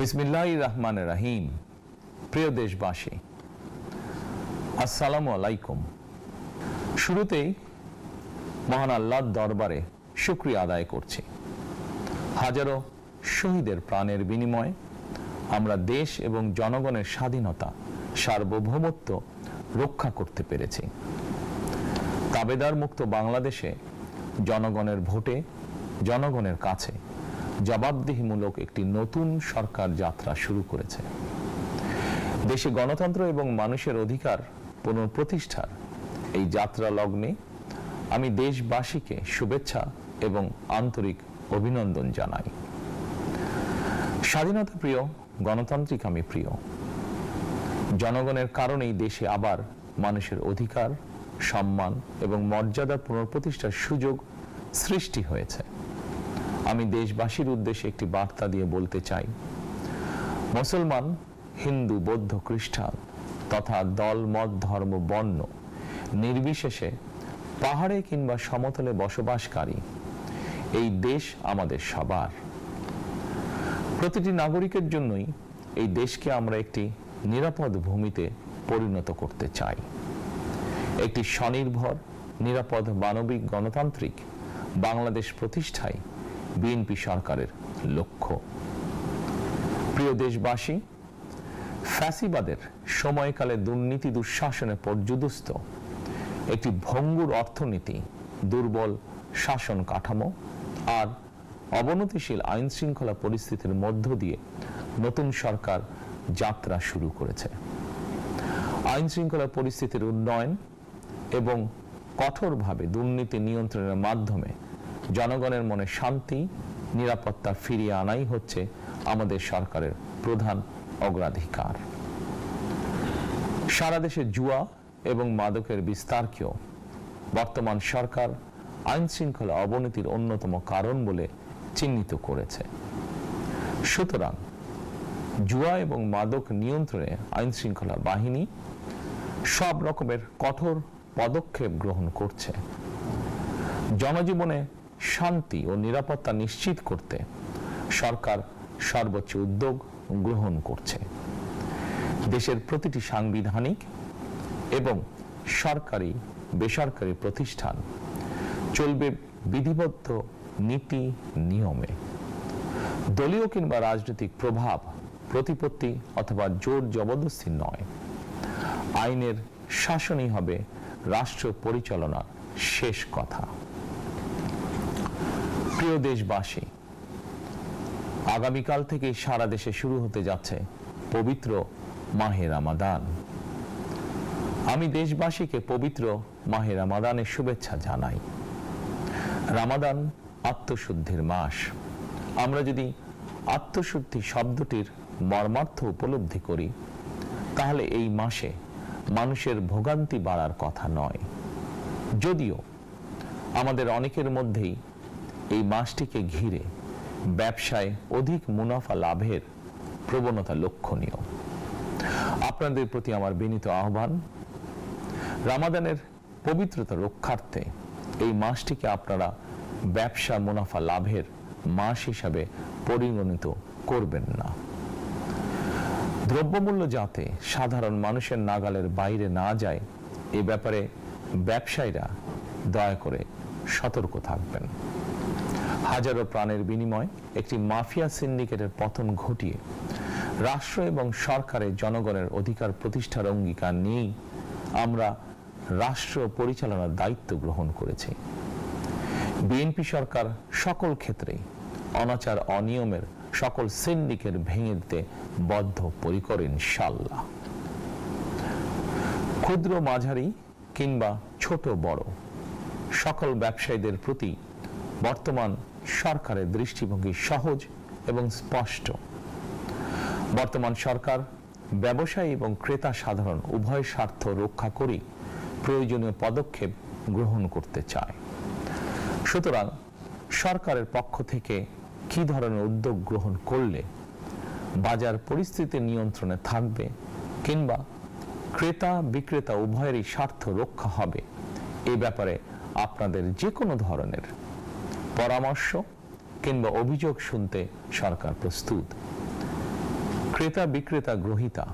বিসমিল্লাহির রহমানির রহিম। প্রিয় দেশবাসী, আসসালামু আলাইকুম। শুরুতেই মহান আল্লাহর দরবারে শুকরিয়া আদায় করছি। হাজারো শহীদের প্রাণের বিনিময়ে আমরা দেশ এবং জনগণের স্বাধীনতা, সার্বভৌমত্ব রক্ষা করতে পেরেছি। তাবেদার মুক্ত বাংলাদেশে জনগণের ভোটে জনগণের কাছে জবাবদিহিমূলক একটি নতুন সরকার যাত্রা শুরু করেছে। দেশে গণতন্ত্র এবং মানুষের অধিকার পুনঃপ্রতিষ্ঠার এই যাত্রা লগ্নে আমি দেশবাসীকে শুভেচ্ছা এবং আন্তরিক অভিনন্দন জানাই। স্বাধীনতা প্রিয়, গণতান্ত্রিক আমি প্রিয়। জনগণের কারণেই দেশে আবার মানুষের অধিকার, সম্মান এবং মর্যাদার পুনঃপ্রতিষ্ঠার সুযোগ সৃষ্টি হয়েছে। আমি দেশবাসীর উদ্দেশ্যে একটি বার্তা দিয়ে বলতে চাই, মুসলমান, হিন্দু, বৌদ্ধ, খ্রিস্টান তথা দল, মত, ধর্ম, বর্ণ নির্বিশেষে পাহাড়ে কিংবা সমতলে বসবাসকারী এই দেশ আমাদের সবার। প্রতিটি নাগরিকের জন্যই এই দেশকে আমরা একটি নিরাপদ ভূমিতে পরিণত করতে চাই। একটি স্বনির্ভর, নিরাপদ, মানবিক, গণতান্ত্রিক বাংলাদেশ প্রতিষ্ঠায় বিএনপি সরকারের লক্ষ্য। প্রিয় দেশবাসী, ফ্যাসিবাদের সময়কালে দুর্নীতি, দুঃশাসনে পর্যুদস্ত একটি ভঙ্গুর অর্থনীতি, দুর্বল শাসন কাঠামো আর অবনতিশীল আইন শৃঙ্খলা পরিস্থিতির মধ্য দিয়ে নতুন সরকার যাত্রা শুরু করেছে। আইন শৃঙ্খলা পরিস্থিতির উন্নয়ন এবং কঠোরভাবে দুর্নীতি নিয়ন্ত্রণের মাধ্যমে জনগণের মনে শান্তি, নিরাপত্তা ফিরিয়ে আনাই হচ্ছে আমাদের সরকারের প্রধান অগ্রাধিকার। সারা দেশে জুয়া এবং মাদকের বিস্তারকেও বর্তমান সরকার আইন শৃঙ্খলা অবনতির অন্যতম কারণ বলে চিহ্নিত করেছে। সুতরাং জুয়া এবং মাদক নিয়ন্ত্রণে আইন শৃঙ্খলা বাহিনী সব রকমের কঠোর পদক্ষেপ গ্রহণ করছে। জনজীবনে শান্তি ও নিরাপত্তা নিশ্চিত করতে সরকার সর্বোচ্চ উদ্যোগ গ্রহণ করছে। দেশের প্রতিটি সাংবিধানিক এবং সরকারি, বেসরকারি প্রতিষ্ঠান চলবে বিধিবদ্ধ নীতি নিয়মে। দলীয় কিংবা রাজনৈতিক প্রভাব, প্রতিপত্তি অথবা জোর জবরদস্তি নয়। আইনের শাসনই হবে রাষ্ট্র পরিচালনার শেষ কথা। প্রিয় দেশবাসী, আগামীকাল থেকে সারা দেশে শুরু হতে যাচ্ছে পবিত্র মাহে রমাদান। আমি দেশবাসীকে পবিত্র মাহে রমাদানের শুভেচ্ছা জানাই। রমাদান আত্মশুদ্ধির মাস। আমরা যদি আত্মশুদ্ধি শব্দটির মর্মার্থ উপলব্ধি করি, তাহলে এই মাসে মানুষের ভোগান্তি বাড়ার কথা নয়। যদিও আমাদের অনেকের মধ্যেই এই মাসটিকে ঘিরে ব্যবসায় অধিক মুনাফা লাভের প্রবণতা লক্ষণীয়। আপনাদের প্রতি আমার বিনীত আহ্বান, রমাদানের পবিত্রতা রক্ষার্থে এই মাসটিকে আপনারা ব্যবসা মুনাফা লাভের মাস হিসাবে পরিগণিত করবেন না। দ্রব্যমূল্য যাতে সাধারণ মানুষের নাগালের বাইরে না যায়, এ ব্যাপারে ব্যবসায়ীরা দয়া করে সতর্ক থাকবেন। হাজারো প্রাণের বিনিময়ে একটি মাফিয়া সিন্ডিকেটের পতন ঘটিয়ে রাষ্ট্র এবং সরকারের জনগণের অধিকার প্রতিষ্ঠার অঙ্গীকার নিয়েই আমরা রাষ্ট্র পরিচালনার দায়িত্ব গ্রহণ করেছি। বিএনপি সরকার সকল ক্ষেত্রেই অনাচার, অনিয়মের সকল সিন্ডিকেট ভেঙে দিতে বদ্ধপরিকর ইনশাআল্লাহ। ক্ষুদ্র, মাঝারি কিংবা ছোট বড় সকল ব্যবসায়ীদের প্রতি বর্তমান সরকারের দৃষ্টিভঙ্গি সহজ এবং স্পষ্ট। বর্তমান সরকার ব্যবসায়ী এবং ক্রেতা সাধারণ উভয় স্বার্থ রক্ষা করে প্রয়োজনীয় পদক্ষেপ গ্রহণ করতে চায়। সুতরাং সরকারের পক্ষ থেকে কি ধরনের উদ্যোগ গ্রহণ করলে বাজার পরিস্থিতি নিয়ন্ত্রণে থাকবে কিংবা ক্রেতা বিক্রেতা উভয়েরই স্বার্থ রক্ষা হবে, এ ব্যাপারে আপনাদের যে কোনো ধরনের পরামর্শ কিংবা অভিযোগ শুনতে সরকার প্রস্তুত। ক্রেতা বিক্রেতা গ্রহীতা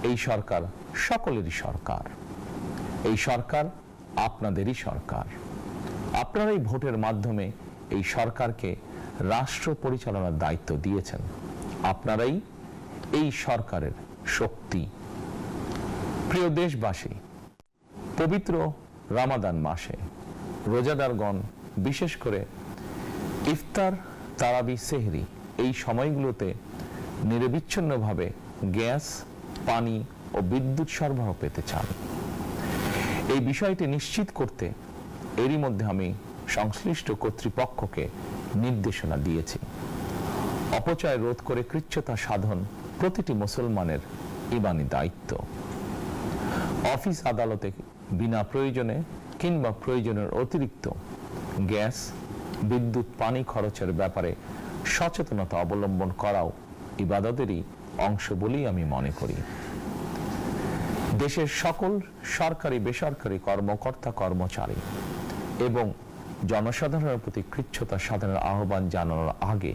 এই সরকার সকলেরই সরকার। এই সরকার আপনাদেরই সরকার। আপনারাই ভোটের মাধ্যমে এই সরকারকে রাষ্ট্র পরিচালনার দায়িত্ব দিয়েছেন। আপনারাই এই সরকারের শক্তি। প্রিয় দেশবাসী, পবিত্র রমাদান মাসে রোজাদারগণ বিশেষ করে ইফতার, তারাবি, সেহরি এই সময়গুলোতে নিরবিচ্ছিন্নভাবে গ্যাস, পানি ও বিদ্যুৎ সরবরাহ পেতে চান। এই বিষয়টি নিশ্চিত করতে এরই মধ্যে আমি সংশ্লিষ্ট কর্তৃপক্ষকে নির্দেশনা দিয়েছি। অপচয় রোধ করে কৃচ্ছতা সাধন প্রতিটি মুসলমানের ঈমানি দায়িত্ব। অফিস আদালতে বিনা প্রয়োজনে কিংবা প্রয়োজনের অতিরিক্ত গ্যাস, বিদ্যুৎ, পানি খরচের ব্যাপারে সচেতনতা অবলম্বন করাও ইবাদতেরই অংশ বলেই আমি মনে করি। দেশের সকল সরকারি বেসরকারি কর্মকর্তা কর্মচারী এবং জনসাধারণের প্রতি কৃচ্ছতা সাধনের আহ্বান জানানোর আগে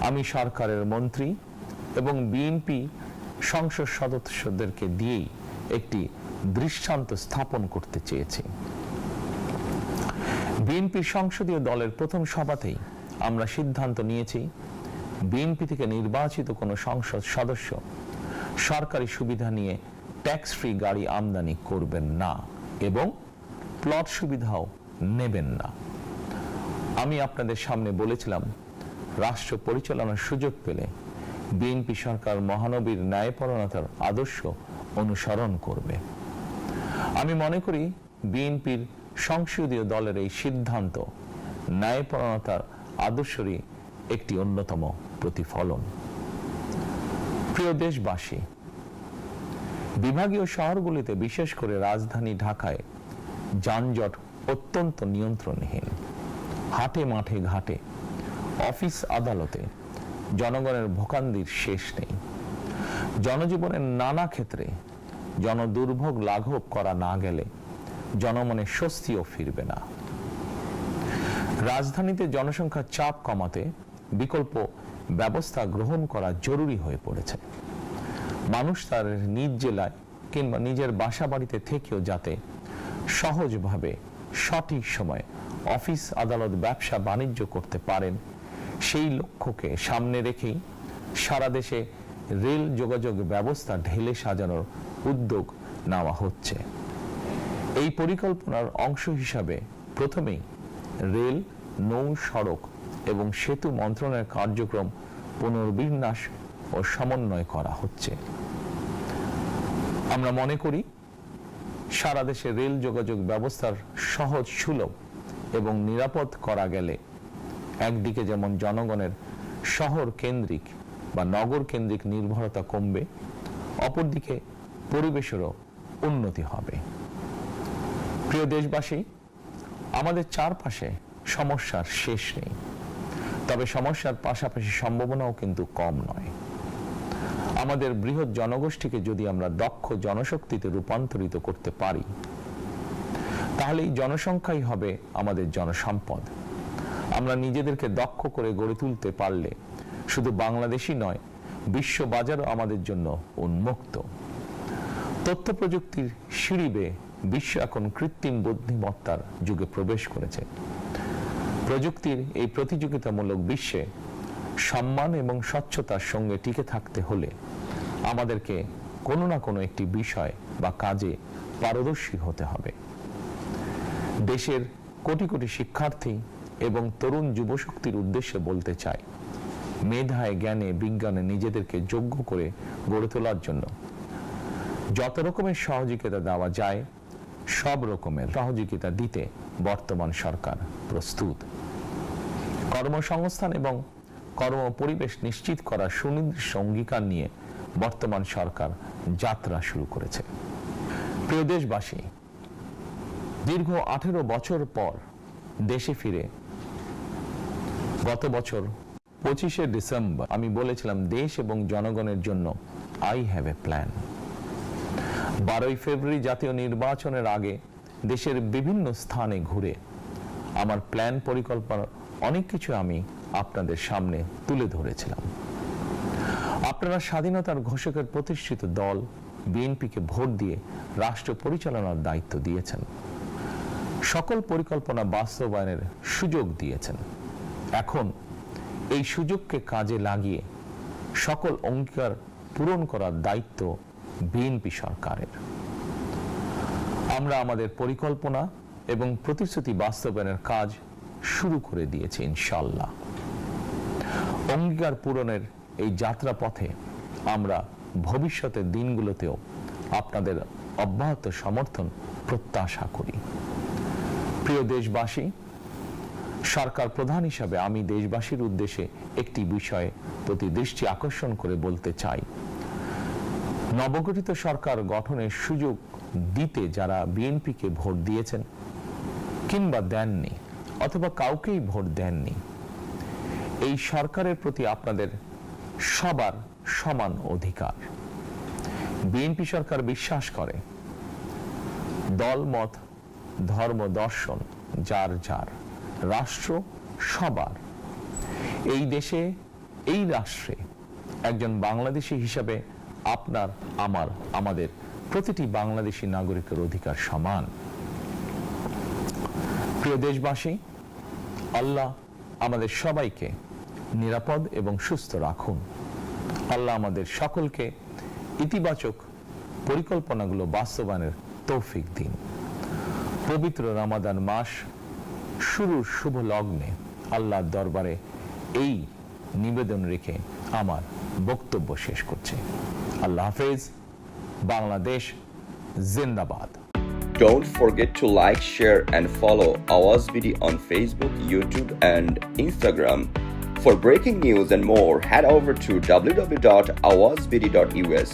আমি সরকারের মন্ত্রী এবং বিএনপি সংসদ সদস্যদেরকে দিয়েই একটি দৃষ্টান্ত স্থাপন করতে চেয়েছি। বিএনপি সংসদীয় দলের প্রথম সভাতেই আমরা সিদ্ধান্ত নিয়েছি বিএনপি থেকে নির্বাচিত কোনো সংসদ সদস্য সরকারি সুবিধা নিয়ে ট্যাক্স ফ্রি গাড়ি আমদানি করবেন না এবং প্লট সুবিধাও নেবেন না। আমি আপনাদের সামনে বলেছিলাম রাষ্ট্র পরিচালনার সুযোগ পেলে বিএনপি সরকার মহানবীর ন্যায়পরায়ণতার আদর্শ অনুসরণ করবে। আমি মনে করি বিএনপির সংসদীয় দলের এই সিদ্ধান্ত ন্যায়পরায়ণতার আদর্শেরই একটি অন্যতম প্রতিফলন। প্রিয় দেশবাসী, বিভাগীয় শহরগুলিতে বিশেষ করে রাজধানী ঢাকায় যানজট অত্যন্ত নিয়ন্ত্রণহীন। হাটে মাঠে ঘাটে, অফিস আদালতে জনগণের ভোগান্তির শেষ নেই। জনজীবনের নানা ক্ষেত্রে জনদুর্ভোগ লাঘব করা না গেলে জনমনে স্বস্তিও ফিরবে না। রাজধানীতে জনসংখ্যার চাপ কমাতে বিকল্প ব্যবস্থা গ্রহণ করা জরুরি হয়ে পড়েছে। মানুষ তার নিজ জেলায় কিংবা নিজের বাসা বাড়িতে থেকেও যাতে সহজভাবে সঠিক সময়ে অফিস, আদালত, ব্যবসা বাণিজ্য করতে পারেন, সেই লক্ষ্যকে সামনে রেখেই সারা দেশে রেল যোগাযোগ ব্যবস্থা ঢেলে সাজানোর উদ্যোগ নেওয়া হচ্ছে। এই পরিকল্পনার অংশ হিসাবে প্রথমেই রেল, নৌ, সড়ক এবং সেতু মন্ত্রণালয়ের কার্যক্রম পুনর্বিন্যাস ও সমন্বয় করা হচ্ছে। আমরা মনে করি সারা দেশে রেল যোগাযোগ ব্যবস্থার সহজ, সুলভ এবং নিরাপদ করা গেলে একদিকে যেমন জনগণের শহর কেন্দ্রিক বা নগর কেন্দ্রিক নির্ভরতা কমবে, অপরদিকে পরিবেশেরও উন্নতি হবে। প্রিয় দেশবাসী, আমাদের চারপাশে সমস্যার শেষ নেই, তবে সমস্যার পাশাপাশি সম্ভাবনাও কিন্তু কম নয়। আমাদের বৃহৎ জনগোষ্ঠীকে যদি আমরা দক্ষ জনশক্তিতে রূপান্তরিত করতে পারি, তাহলে এই জনসংখ্যাই হবে আমাদের জনসম্পদ। আমরা নিজেদেরকে দক্ষ করে গড়ে তুলতে পারলে শুধু বাংলাদেশই নয়, বিশ্ব বাজারও আমাদের জন্য উন্মুক্ত। তথ্য প্রযুক্তির সিঁড়ি বেয়ে বিশ্ব এখন কৃত্রিম বুদ্ধিমত্তার যুগে প্রবেশ করেছে। প্রযুক্তির এই প্রতিযোগিতামূলক বিশ্বে সম্মান এবং স্বচ্ছতার সঙ্গে টিকে থাকতে হলে আমাদেরকে কোনো না কোনো একটি বিষয় বা কাজে পারদর্শী হতে হবে। দেশের কোটি কোটি শিক্ষার্থী এবং তরুণ যুবশক্তির উদ্দেশ্যে বলতে চাই, মেধায়, জ্ঞানে, বিজ্ঞানে নিজেদেরকে যোগ্য করে গড়ে তোলার জন্য যত রকমের সহযোগিতা দেওয়া যায় সব রকমের সহযোগিতা দিতে বর্তমান সরকার প্রস্তুত। কর্মসংস্থান এবং কর্ম পরিবেশ নিশ্চিত করার সুনির্দিষ্ট অঙ্গীকার নিয়ে বর্তমান সরকার যাত্রা শুরু করেছে। প্রিয় দেশবাসী, দীর্ঘ 18 বছর পর দেশে ফিরে গত বছর 25শে ডিসেম্বর আমি বলেছিলাম দেশ এবং জনগণের জন্য আই হ্যাভ এ প্ল্যান। 12ই ফেব্রুয়ারি জাতীয় নির্বাচনের আগে দেশের বিভিন্ন স্থানে ঘুরে আমার প্ল্যান, পরিকল্পনা অনেক কিছু আমি আপনাদের সামনে তুলে ধরেছিলাম। আপনারা স্বাধীনতার ঘোষকের প্রতিষ্ঠিত দল বিএনপিকে ভোট দিয়ে রাষ্ট্র পরিচালনার দায়িত্ব দিয়েছেন, সকল পরিকল্পনা বাস্তবায়নের সুযোগ দিয়েছেন। এখন এই সুযোগকে কাজে লাগিয়ে সকল অঙ্গীকার পূরণ করার দায়িত্ব বিএনপি সরকারের। আমরা আমাদের পরিকল্পনা এবং প্রতিশ্রুতি বাস্তবায়নের কাজ শুরু করে দিয়েছি ইনশাআল্লাহ। অঙ্গীকার পূরণের এই যাত্রা পথে আমরা ভবিষ্যতের দিনগুলোতেও আপনাদের অব্যাহত সমর্থন প্রত্যাশা করি। প্রিয় দেশবাসী, সরকার প্রধান হিসাবে আমি দেশবাসীর উদ্দেশ্যে একটি বিষয়ে প্রতি দৃষ্টি আকর্ষণ করে বলতে চাই। নবগঠিত সরকার গঠনের সুযোগ দিতে যারা বিএনপিকে ভোট দিয়েছেন কিংবা দেননি অথবা কাউকেই ভোট দেননি, এই সরকারের প্রতি আপনাদের সবার সমান অধিকার। বিএনপি সরকার বিশ্বাস করে দলমত, ধর্ম, দর্শন যার যার, রাষ্ট্র সবার। এই দেশে, এই রাষ্ট্রে একজন বাংলাদেশী হিসাবে আপনার, আমার, আমাদের প্রতিটি বাংলাদেশী নাগরিকের অধিকার সমান। প্রিয় দেশবাসী, আল্লাহ আমাদের সবাইকে নিরাপদ এবং সুস্থ রাখুন। আল্লাহ আমাদের সকলকে ইতিবাচক পরিকল্পনাগুলো বাস্তবায়নের তৌফিক দিন। পবিত্র রমাদান মাস শুরুর শুভ লগ্নে আল্লাহর দরবারে এই নিবেদন রেখে আমার বক্তব্য শেষ করছি। আল্লাহ হাফেজ। বাংলাদেশ জিন্দাবাদ। Don't forget to like, share and follow Awaz BD on Facebook, YouTube and Instagram. For breaking news and more, head over to www.awazbd.us.